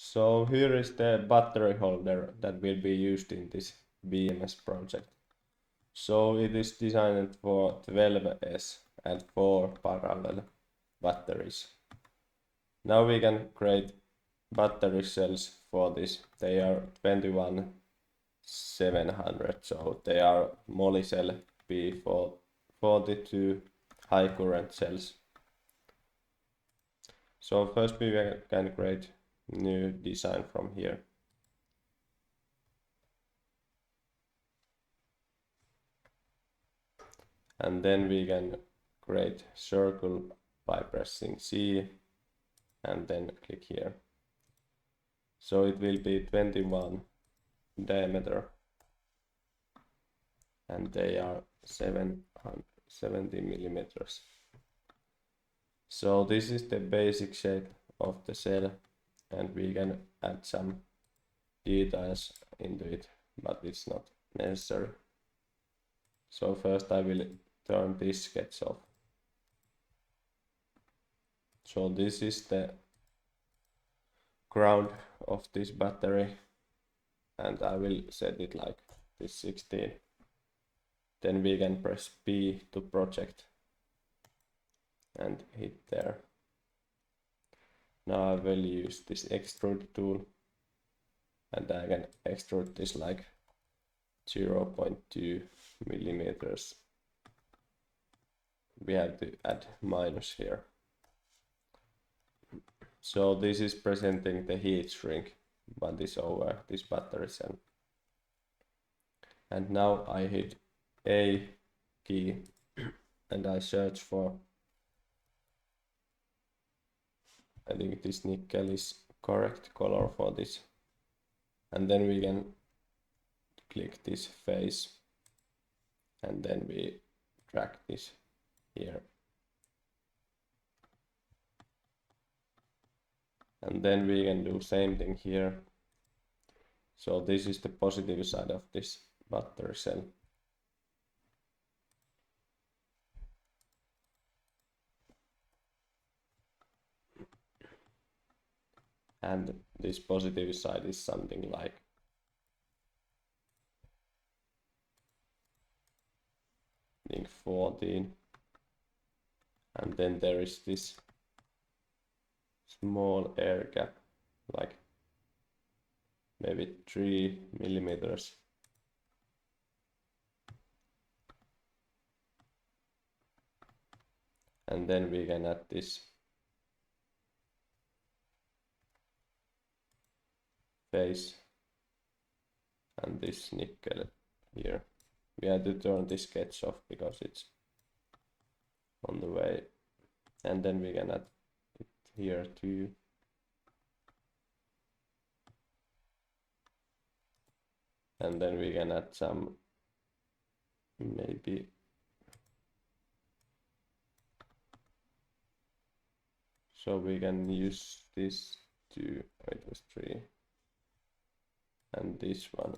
So here is the battery holder that will be used in this BMS project. So it is designed for 12S and 4 parallel batteries. Now we can create battery cells for this. They are 21700, so they are Molicel P42 high current cells. So first we can create new design from here. And then we can create circle by pressing C and then click here. So it will be 21 diameter and they are 770 millimeters. So this is the basic shape of the cell and we can add some details into it, but it's not necessary. So first I will turn this sketch off. So this is the ground of this battery and I will set it like this 16. Then we can press P to project and hit there. Now I will use this extrude tool and I can extrude this like 0.2 millimeters. We have to add minus here. So this is presenting the heat shrink what is over this battery cell. And now I hit A key and I search for, I think this nickel is correct color for this. And then we can click this face and then we drag this here. And then we can do same thing here. So this is the positive side of this battery cell. And this positive side is something like I think 14. And then there is this small air gap, like maybe 3 millimeters. And then we can add this face and this nickel here. We have to turn this sketch off because it's on the way. And then we can add it here too. And then we can add some maybe so we can use this to, it was 3 and this one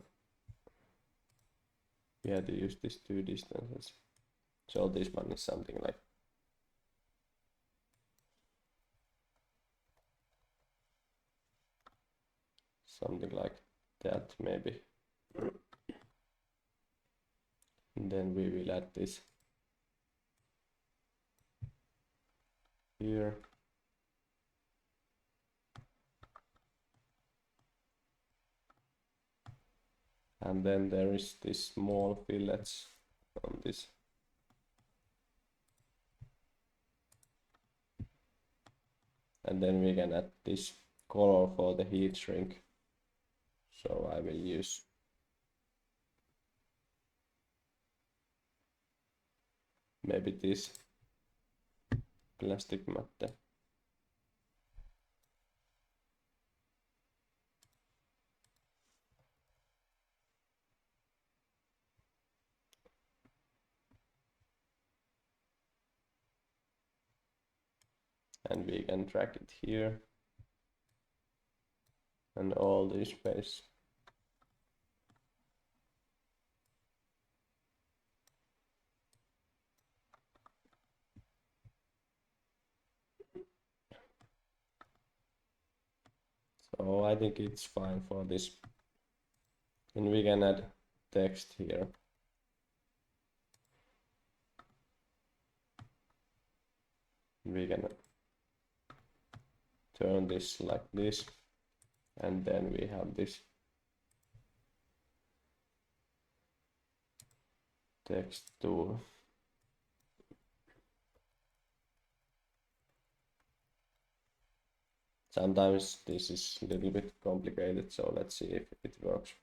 we had to use these two distances, so this one is something like that maybe. And then we will add this here. And then there is this small fillets on this. And then we can add this color for the heat shrink. So I will use maybe this plastic matte. And we can drag it here and all this space. So I think it's fine for this. And we can add text here. We can turn this like this, and then we have this text tool. Sometimes this is a little bit complicated, so let's see if it works.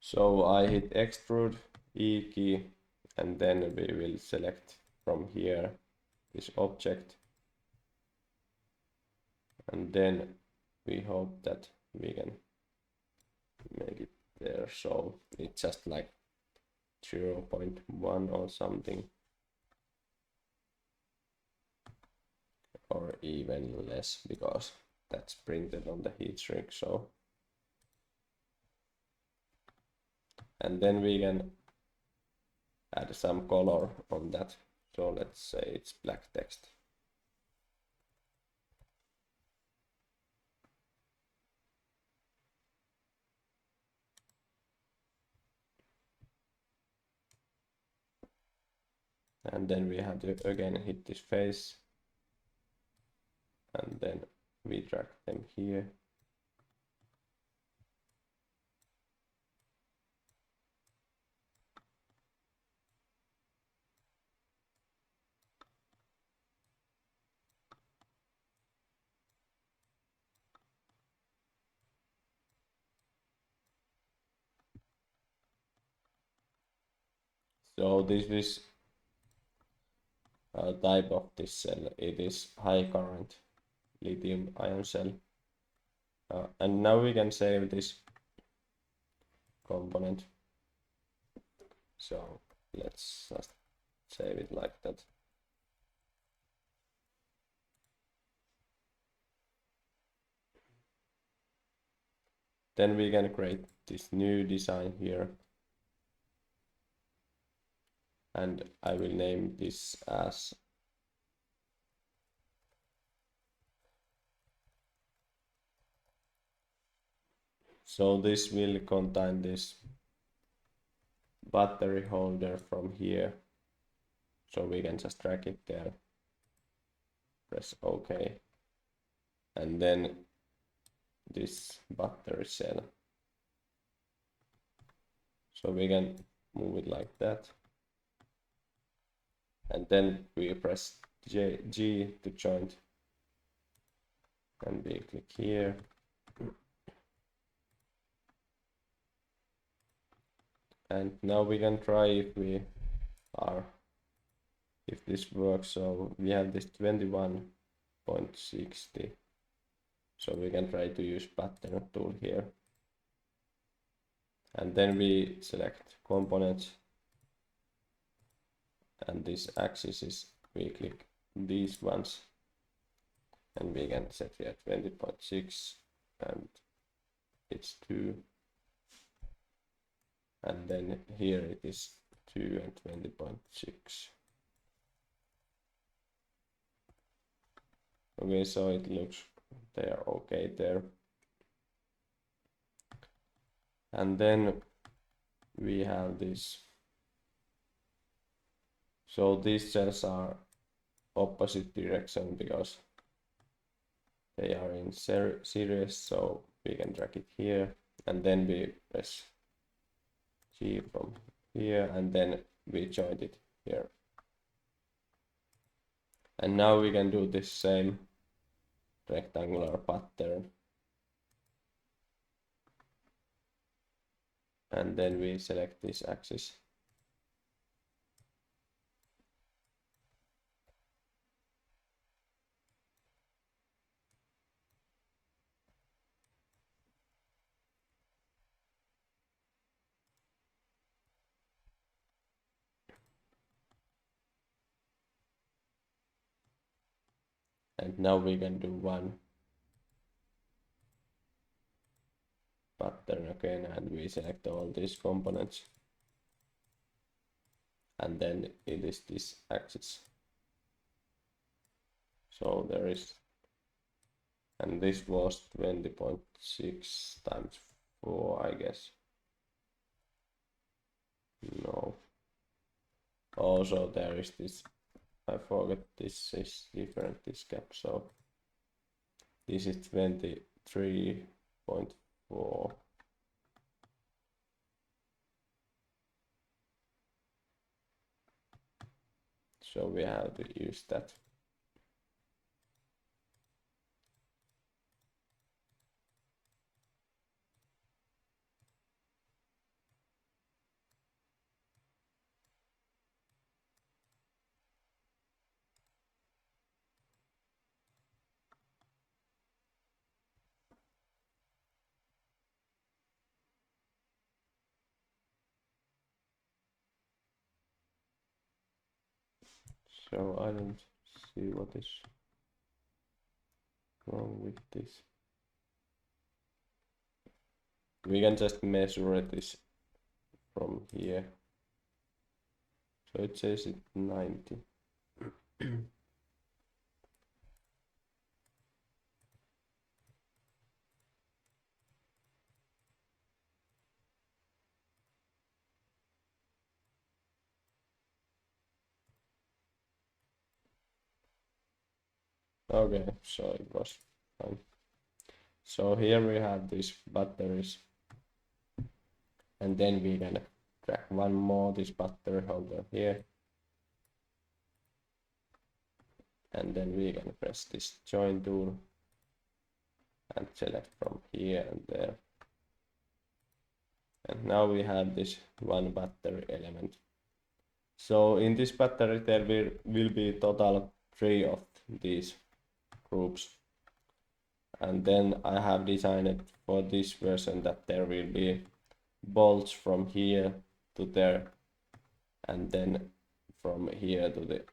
So I hit extrude, E key, and then we will select from here this object. And then we hope that we can make it there. So it's just like 0.1 or something. Or even less, because that's printed on the heat shrink. So, and then we can add some color on that. So let's say it's black text. And then we have to again hit this face, and then we drag them here. So this is type of this cell. It is high current lithium ion cell. And now we can save this component. So let's just save it like that. Then we can create this new design here. And I will name this as so this will contain this battery holder from here. So we can just drag it there, press OK, and then this battery cell. So we can move it like that. And then we press G to joint, and we click here. And now we can try if this works. So we have this 21.60. So we can try to use pattern tool here. And then we select components. And this axis is, we click these ones. And we can set here 20.6 and it's 2. And then here it is 2 and 20.6. Okay, so it looks they are okay there. And then we have this. So these cells are opposite direction because they are in series. So we can drag it here, and then we press G from here, and then we join it here. And now we can do this same rectangular pattern. And then we select this axis. And now we can do one pattern again, and we select all these components, and then it is this axis. So there is, and this was 20.6 times 4, I guess. No. Also there is this, I forgot, this is different, this gap, so this is 23.4. So we have to use that. So I don't see what is wrong with this. We can just measure this from here. So it says it 90. Okay, so it was fine. So here we have these batteries, and then we can drag one more this battery over here, and then we can press this join tool and select from here and there. And now we have this one battery element. So in this battery there will be total 3 of these groups. And then I have designed for this version that there will be bolts from here to there, and then from here to the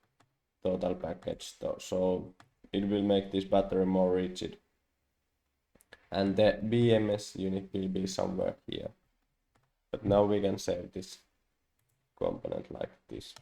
total package. So it will make this battery more rigid. And the BMS unit will be somewhere here. But now we can save this component like this.